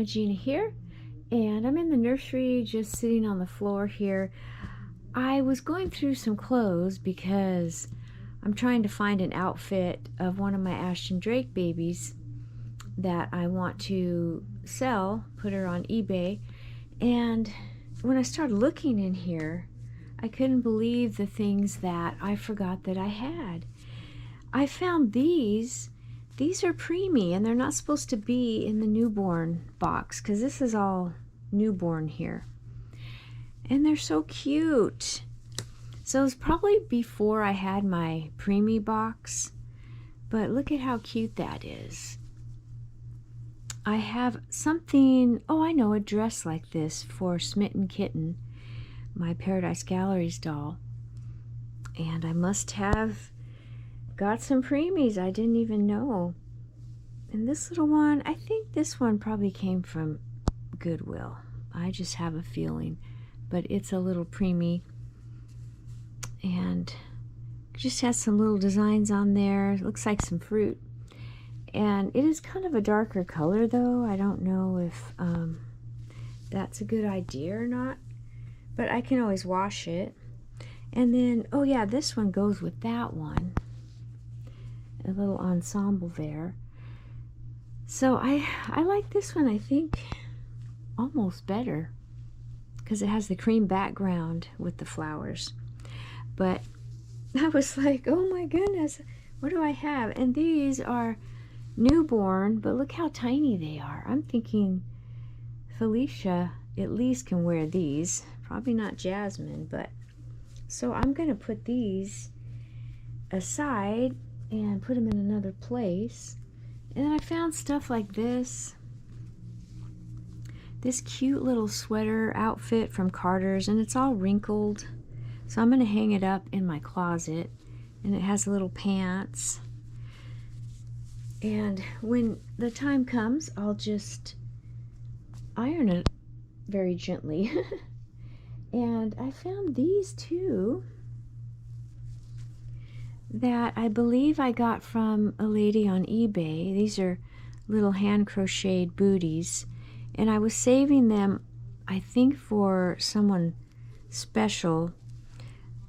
Gina here, and I'm in the nursery just sitting on the floor here. I was going through some clothes because I'm trying to find an outfit of one of my Ashton Drake babies that I want to sell, put her on eBay. And when I started looking in here, I couldn't believe the things that I forgot that I had. I found these. These are preemie, and they're not supposed to be in the newborn box because this is all newborn here. And they're so cute. So it's probably before I had my preemie box, but look at how cute that is. I have something, oh, I know, a dress like this for Smitten Kitten, my Paradise Galleries doll. And I must have got some preemies I didn't even know. And this little one, I think this one probably came from Goodwill. I just have a feeling. But it's a little preemie. And just has some little designs on there. It looks like some fruit. And it is kind of a darker color though. I don't know if that's a good idea or not. But I can always wash it. And then, oh yeah, this one goes with that one. A little ensemble there. So I like this one, I think, almost better because it has the cream background with the flowers. But I was like, oh my goodness, what do I have? And these are newborn, but look how tiny they are. I'm thinking Felicia at least can wear these. Probably not Jasmine, but so I'm going to put these aside and put them in another place. And then I found stuff like this cute little sweater outfit from Carter's, and it's all wrinkled, so I'm going to hang it up in my closet. And it has little pants, and when the time comes I'll just iron it very gently. And I found these two that I believe I got from a lady on eBay. These are little hand crocheted booties, and I was saving them, I think, for someone special.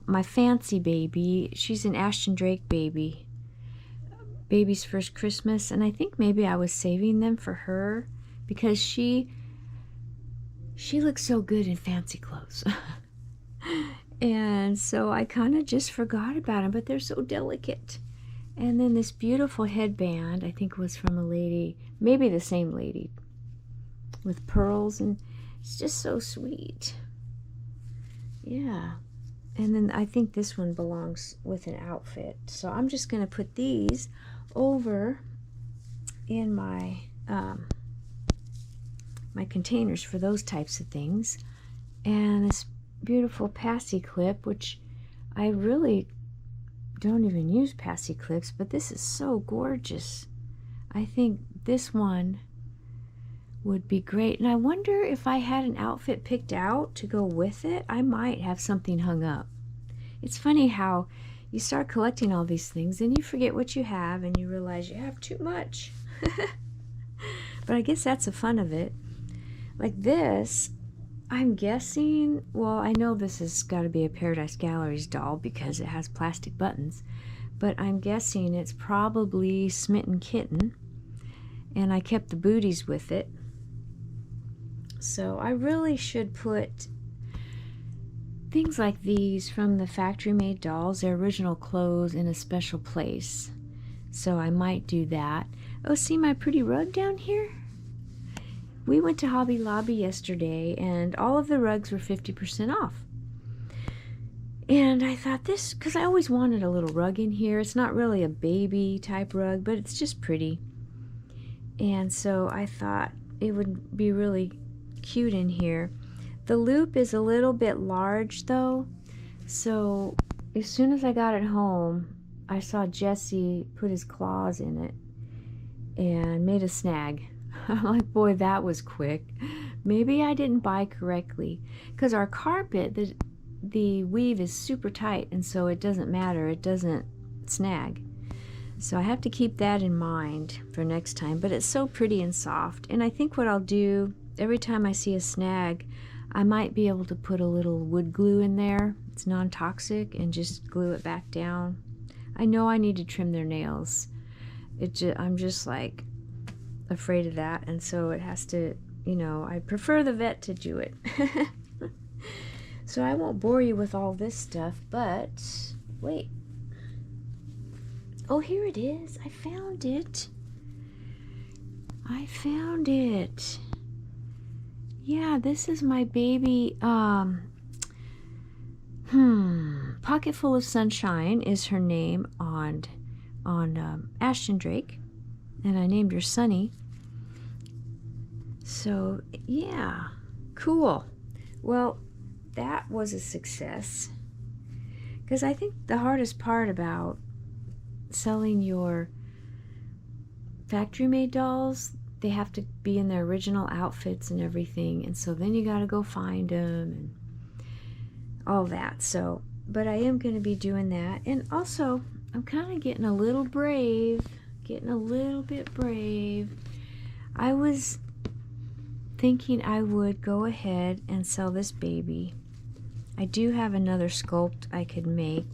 My fancy baby, she's an Ashton Drake baby, baby's first Christmas, and I think maybe I was saving them for her because she looks so good in fancy clothes. And so I kind of just forgot about them, but they're so delicate. And then this beautiful headband, I think was from a lady, maybe the same lady, with pearls, and it's just so sweet. Yeah. And then I think this one belongs with an outfit. So I'm just going to put these over in my my containers for those types of things. And this beautiful passy clip, which I really don't even use passy clips, but this is so gorgeous. I think this one would be great. And I wonder if I had an outfit picked out to go with it, I might have something hung up. It's funny how you start collecting all these things and you forget what you have and you realize you have too much. But I guess that's the fun of it. Like this, I'm guessing, well, I know this has got to be a Paradise Galleries doll because it has plastic buttons, but I'm guessing it's probably Smitten Kitten, and I kept the booties with it. So I really should put things like these from the factory made dolls, their original clothes, in a special place. So I might do that. Oh, see my pretty rug down here? We went to Hobby Lobby yesterday and all of the rugs were 50% off. And I thought this, because I always wanted a little rug in here. It's not really a baby type rug, but it's just pretty. And so I thought it would be really cute in here. The loop is a little bit large though. So as soon as I got it home, I saw Jesse put his claws in it and made a snag. I'm like, boy, that was quick. Maybe I didn't buy correctly, because our carpet, the weave is super tight, and so it doesn't matter. It doesn't snag. So I have to keep that in mind for next time, but it's so pretty and soft. And I think what I'll do, every time I see a snag, I might be able to put a little wood glue in there. It's non-toxic, and just glue it back down. I know I need to trim their nails. I'm just like afraid of that, and so it has to, you know, I prefer the vet to do it. So I won't bore you with all this stuff, but wait. Oh, here it is. I found it. I found it. Yeah, this is my baby. Pocket Full of Sunshine is her name on Ashton Drake, and I named her Sunny. So yeah, cool. Well, that was a success, because I think the hardest part about selling your factory-made dolls, they have to be in their original outfits and everything, and so then you got to go find them and all that. So, but I am going to be doing that, and also I'm kind of getting a little brave, getting a little bit brave. I was thinking I would go ahead and sell this baby. I do have another sculpt I could make,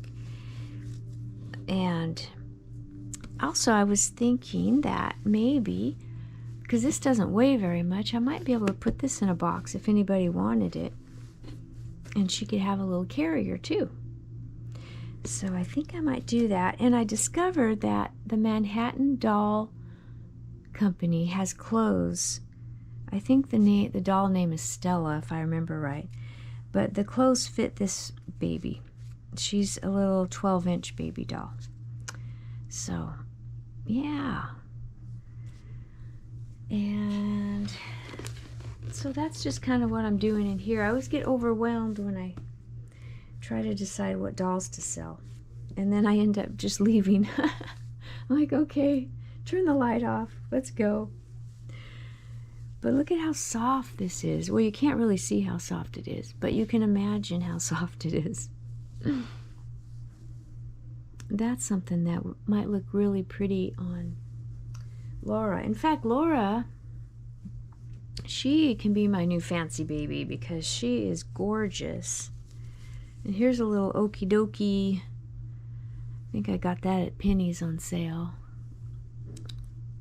and also I was thinking that maybe, because this doesn't weigh very much, I might be able to put this in a box if anybody wanted it, and she could have a little carrier too. So I think I might do that. And I discovered that the Manhattan Doll Company has clothes. I think the doll name is Stella, if I remember right, but the clothes fit this baby. She's a little 12-inch baby doll. So yeah, and so that's just kind of what I'm doing in here. I always get overwhelmed when I try to decide what dolls to sell, and then I end up just leaving. I'm like, okay, turn the light off, let's go. But look at how soft this is. Well, you can't really see how soft it is, but you can imagine how soft it is. That's something that might look really pretty on Laura. In fact, Laura, she can be my new fancy baby because she is gorgeous. And here's a little okie dokie. I think I got that at Penny's on sale.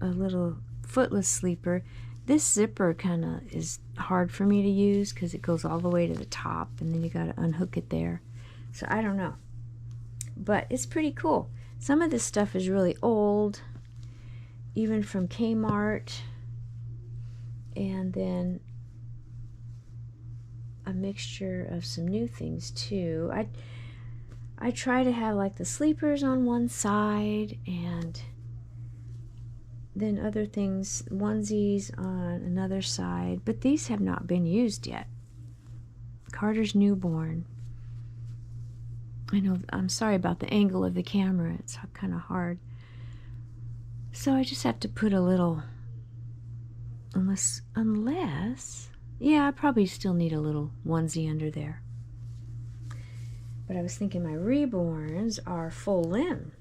A little footless sleeper. This zipper kind of is hard for me to use because it goes all the way to the top, and then you got to unhook it there. So I don't know. But it's pretty cool. Some of this stuff is really old, even from Kmart, and then a mixture of some new things too. I try to have like the sleepers on one side, and then other things, onesies on another side, but these have not been used yet. Carter's newborn. I know, I'm sorry about the angle of the camera, it's kind of hard. So I just have to put a little, unless, yeah, I probably still need a little onesie under there. But I was thinking my Reborns are full limb,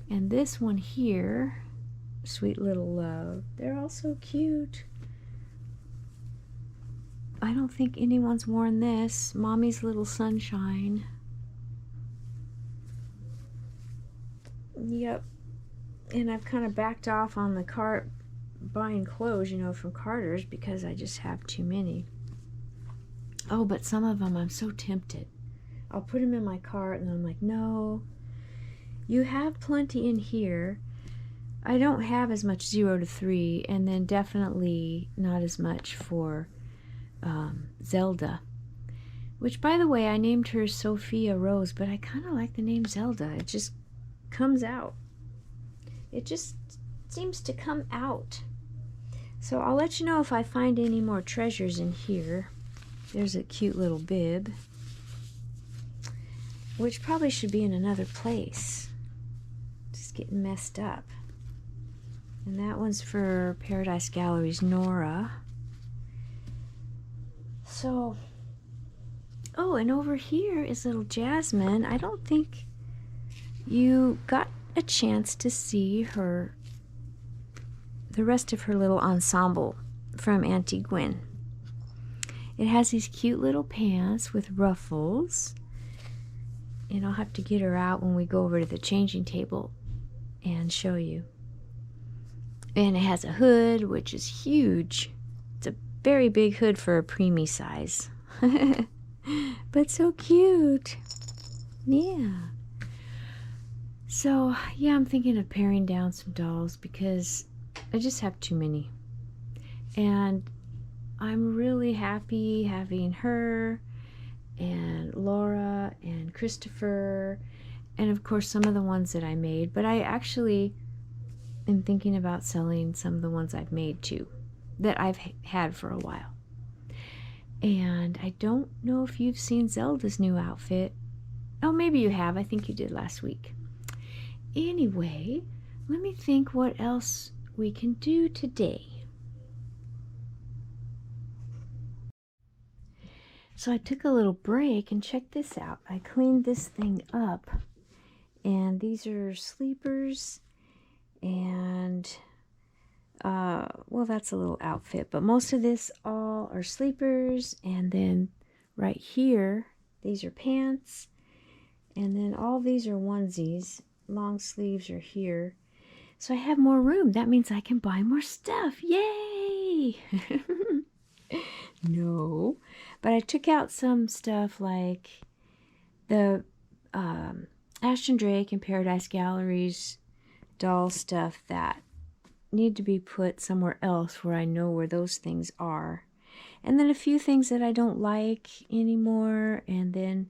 and this one here, Sweet Little Love, they're all so cute. I don't think anyone's worn this. Mommy's Little Sunshine. Yep. And I've kind of backed off on the cart buying clothes, you know, from Carter's because I just have too many. Oh, but some of them I'm so tempted. I'll put them in my cart and I'm like, no, you have plenty in here. I don't have as much 0 to 3, and then definitely not as much for Zelda, which, by the way, I named her Sophia Rose, but I kind of like the name Zelda. It just comes out. It just seems to come out. So I'll let you know if I find any more treasures in here. There's a cute little bib, which probably should be in another place. Just getting messed up. And that one's for Paradise Gallery's Nora. So, oh, and over here is little Jasmine. I don't think you got a chance to see her, the rest of her little ensemble from Auntie Gwen. It has these cute little pants with ruffles, and I'll have to get her out when we go over to the changing table and show you. And it has a hood, which is huge. It's a very big hood for a preemie size. But so cute. Yeah. So, yeah, I'm thinking of paring down some dolls because I just have too many. And I'm really happy having her and Laura and Christopher and of course some of the ones that I made. But I actually am thinking about selling some of the ones I've made too, that I've had for a while. And I don't know if you've seen Zelda's new outfit. Oh, maybe you have. I think you did last week. Anyway, let me think what else we can do today. So I took a little break and check this out. I cleaned this thing up, and these are sleepers, and well, that's a little outfit, but most of this all are sleepers, and then right here these are pants, and then all these are onesies. Long sleeves are here, so I have more room. That means I can buy more stuff. Yay! No, but I took out some stuff like the Ashton Drake and Paradise Gallery's doll stuff that need to be put somewhere else where I know where those things are. And then a few things that I don't like anymore, and then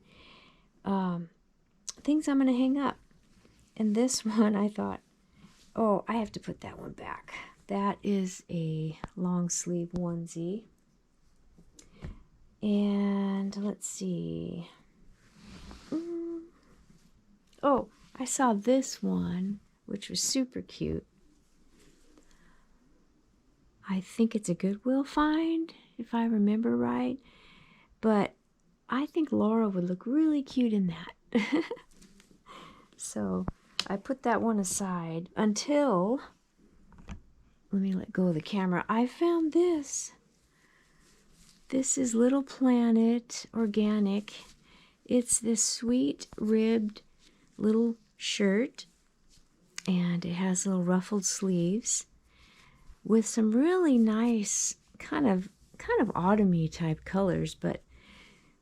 things I'm going to hang up. And this one I thought, oh, I have to put that one back. That is a long sleeve onesie. And let's see. Oh, I saw this one, which was super cute. I think it's a Goodwill find, if I remember right. But I think Laura would look really cute in that. So I put that one aside until, let me let go of the camera. I found this. This is Little Planet Organic. It's this sweet ribbed little shirt, and it has little ruffled sleeves with some really nice kind of autumny type colors, but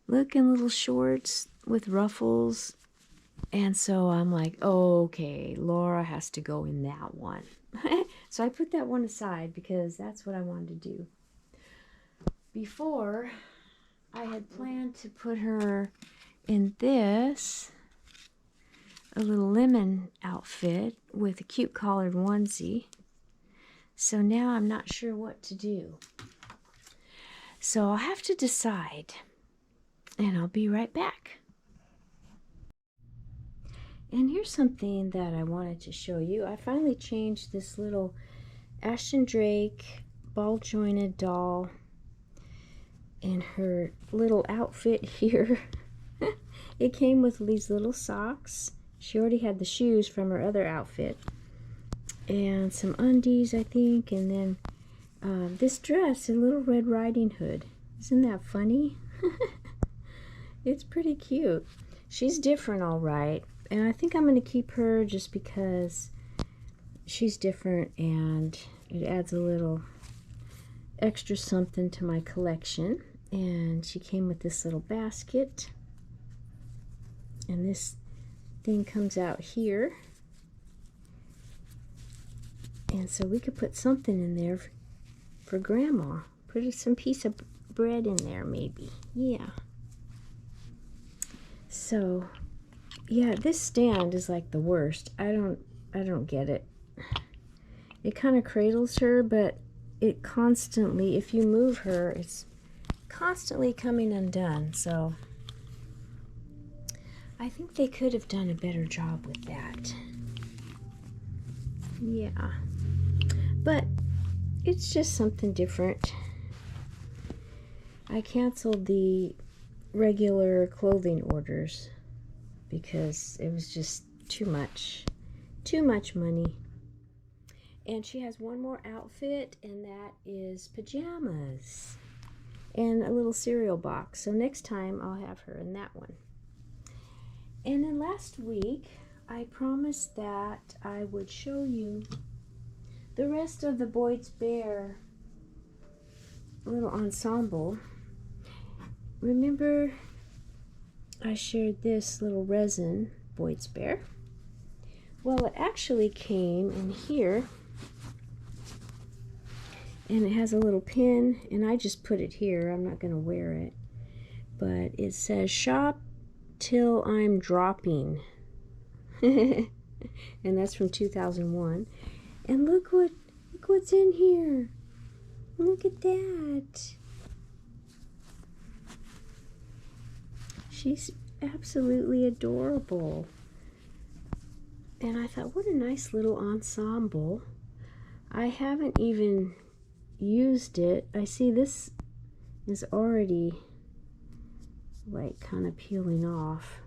looking little shorts with ruffles. And so I'm like, oh, okay, Laura has to go in that one. So I put that one aside because that's what I wanted to do. Before, I had planned to put her in this, a little lemon outfit with a cute collared onesie. So now I'm not sure what to do. So I'll have to decide, and I'll be right back. And here's something that I wanted to show you. I finally changed this little Ashton Drake ball jointed doll in her little outfit here. It came with these little socks. She already had the shoes from her other outfit, and some undies, I think, and then this dress, a little Red Riding Hood. Isn't that funny? It's pretty cute. She's different, all right, and I think I'm going to keep her just because she's different and it adds a little extra something to my collection. And she came with this little basket, and this thing comes out here, and so we could put something in there for Grandma. Put some piece of bread in there, maybe. Yeah. So yeah, this stand is like the worst. I don't get it. It kind of cradles her, but it constantly, if you move her, it's constantly coming undone. So I think they could have done a better job with that. Yeah, but it's just something different. I canceled the regular clothing orders because it was just too much, Too much money. And she has one more outfit, and that is pajamas and a little cereal box. So next time I'll have her in that one. And then last week I promised that I would show you the rest of the Boyd's Bear little ensemble. Remember I shared this little resin Boyd's Bear? Well, it actually came in here, and it has a little pin, and I just put it here. I'm not going to wear it, but it says shop till I'm dropping. And that's from 2001. And look what's in here. Look at that. She's absolutely adorable. And I thought, what a nice little ensemble. I haven't even used it. I see this is already like kind of peeling off.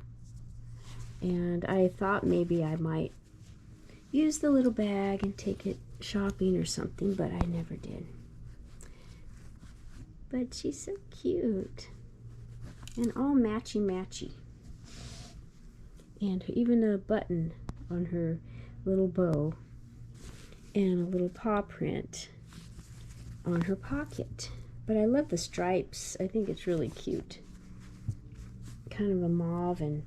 And I thought maybe I might use the little bag and take it shopping or something, but I never did. But she's so cute. And all matchy-matchy. And even a button on her little bow. And a little paw print on her pocket. But I love the stripes. I think it's really cute. Kind of a mauve and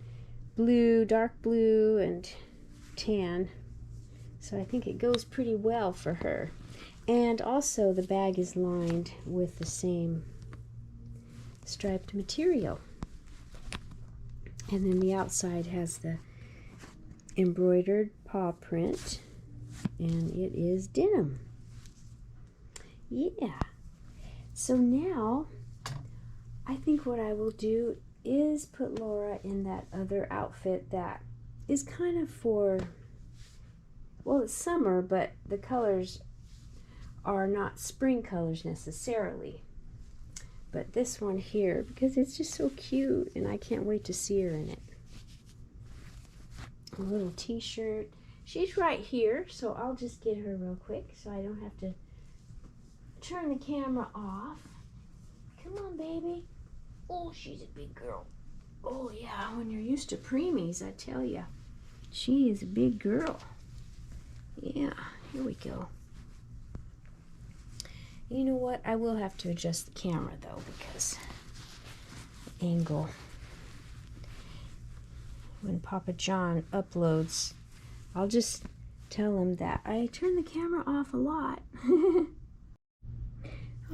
blue, dark blue and tan. So I think it goes pretty well for her. And also the bag is lined with the same striped material. And then the outside has the embroidered paw print, and it is denim. Yeah. So now I think what I will do is put Laura in that other outfit that is kind of for, well, it's summer, but the colors are not spring colors necessarily. But this one here, because it's just so cute, and I can't wait to see her in it. A little t-shirt. She's right here, so I'll just get her real quick so I don't have to turn the camera off. Come on, baby. Oh, she's a big girl. Oh, yeah, when you're used to preemies, I tell you. She is a big girl. Yeah, here we go. You know what? I will have to adjust the camera, though, because the angle. When Papa John uploads, I'll just tell him that I turn the camera off a lot.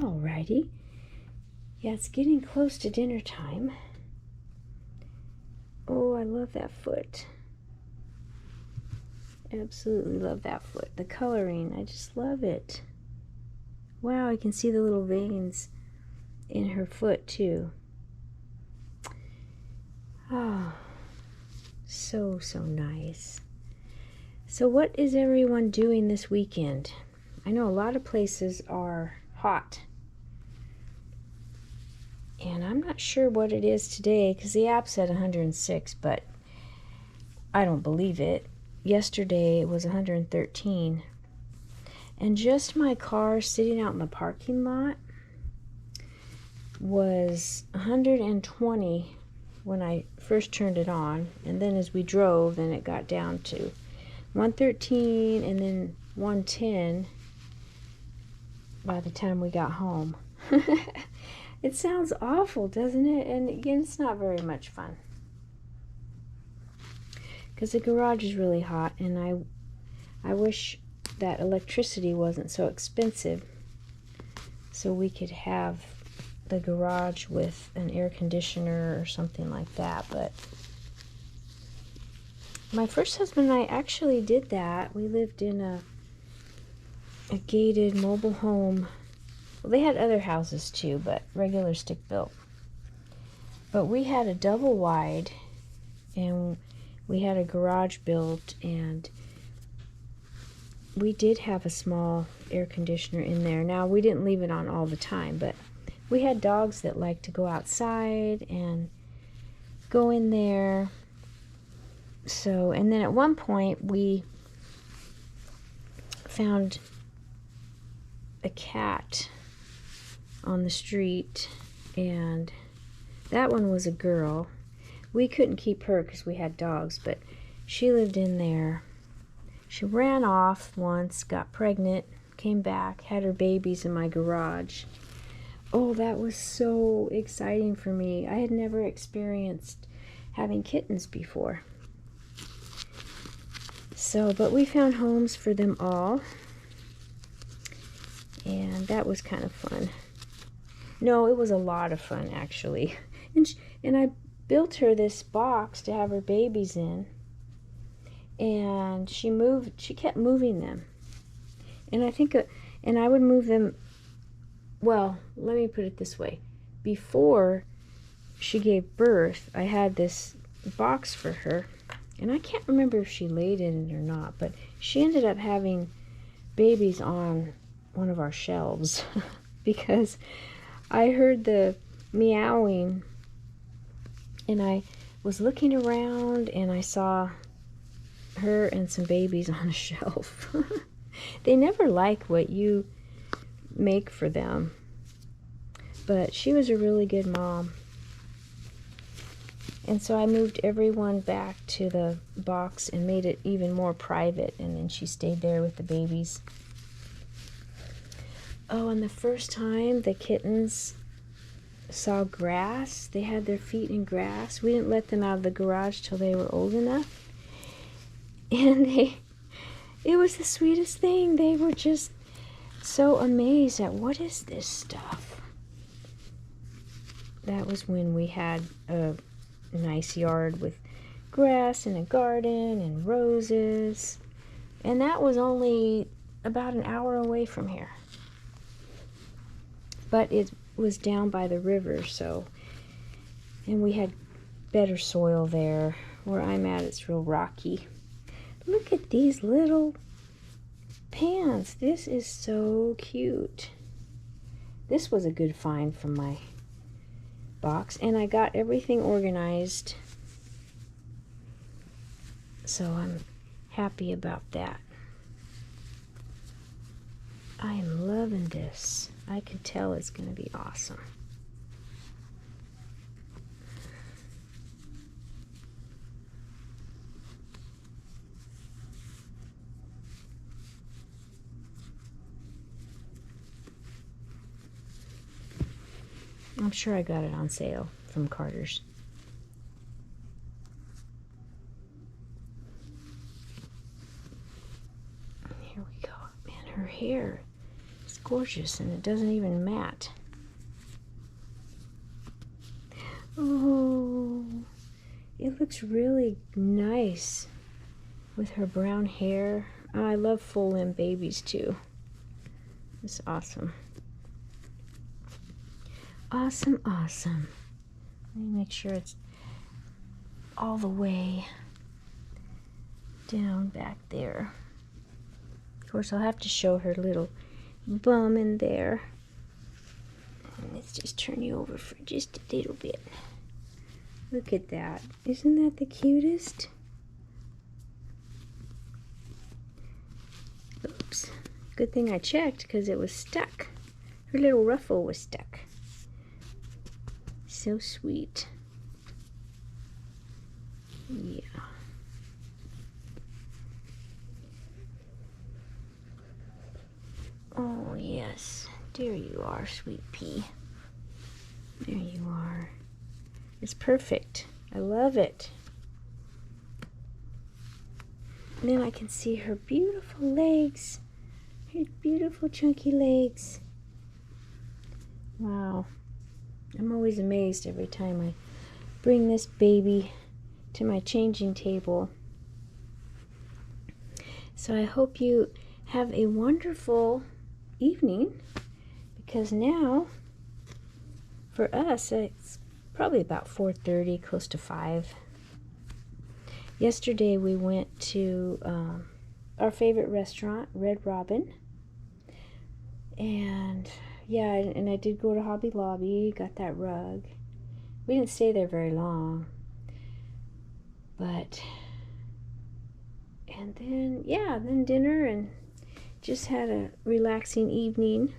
Alrighty. Yeah, it's getting close to dinner time. Oh, I love that foot. Absolutely love that foot. The coloring, I just love it. Wow, I can see the little veins in her foot too. Oh, so nice. So what is everyone doing this weekend? I know a lot of places are hot. And I'm not sure what it is today because the app said 106, but I don't believe it. Yesterday it was 113. And just my car sitting out in the parking lot was 120 when I first turned it on. And then as we drove, then it got down to 113 and then 110 by the time we got home. It sounds awful, doesn't it? And again, it's not very much fun. Because the garage is really hot, and I wish that electricity wasn't so expensive so we could have the garage with an air conditioner or something like that. But my first husband and I actually did that. We lived in a gated mobile home. Well, they had other houses too, but regular stick built. But we had a double wide, and we had a garage built, and we did have a small air conditioner in there. Now, we didn't leave it on all the time, but we had dogs that liked to go outside and go in there. So, and then at one point we found a cat on the street, and that one was a girl. We couldn't keep her because we had dogs, but she lived in there. She ran off once, got pregnant, came back, had her babies in my garage. Oh, that was so exciting for me. I had never experienced having kittens before. So, but we found homes for them all, and that was kind of fun. No, it was a lot of fun, actually. And I built her this box to have her babies in, and she kept moving them. And and I would move them, well, let me put it this way. Before she gave birth, I had this box for her, and I can't remember if she laid in it or not, but she ended up having babies on one of our shelves because I heard the meowing, and I was looking around and I saw her and some babies on a shelf. They never like what you make for them, but she was a really good mom. And so I moved everyone back to the box and made it even more private, and then she stayed there with the babies. Oh, and the first time the kittens saw grass, they had their feet in grass. We didn't let them out of the garage till they were old enough. And it was the sweetest thing. They were just so amazed at, what is this stuff? That was when we had a nice yard with grass and a garden and roses. And that was only about an hour away from here. But it was down by the river, so, and we had better soil there. Where I'm at, it's real rocky. Look at these little pans. This is so cute. This was a good find from my box, and I got everything organized, so I'm happy about that. I am loving this. I can tell it's going to be awesome. I'm sure I got it on sale from Carter's. Here we go. Man, her hair is gorgeous, and it doesn't even matte. Oh, it looks really nice with her brown hair. Oh, I love full limb babies too. It's awesome. Awesome, awesome. Let me make sure it's all the way down back there. Of course, I'll have to show her little bum in there. And let's just turn you over for just a little bit. Look at that. Isn't that the cutest? Oops. Good thing I checked because it was stuck. Her little ruffle was stuck. So sweet. Yeah. Oh, yes. There you are, sweet pea. There you are. It's perfect. I love it. And then I can see her beautiful legs. Her beautiful chunky legs. Wow. I'm always amazed every time I bring this baby to my changing table. So I hope you have a wonderful evening, because now for us it's probably about 4:30, close to 5. Yesterday we went to our favorite restaurant, Red Robin, and yeah, and I did go to Hobby Lobby, got that rug. We didn't stay there very long, but, and then, yeah, then dinner and just had a relaxing evening,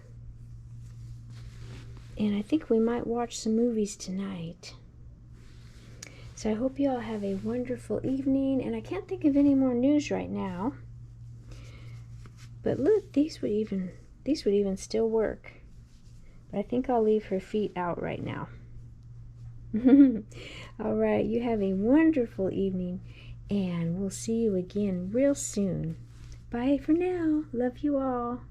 and I think we might watch some movies tonight. So I hope you all have a wonderful evening, and I can't think of any more news right now. But look, these would even still work. But I think I'll leave her feet out right now. All right, you have a wonderful evening, and we'll see you again real soon. Bye for now. Love you all.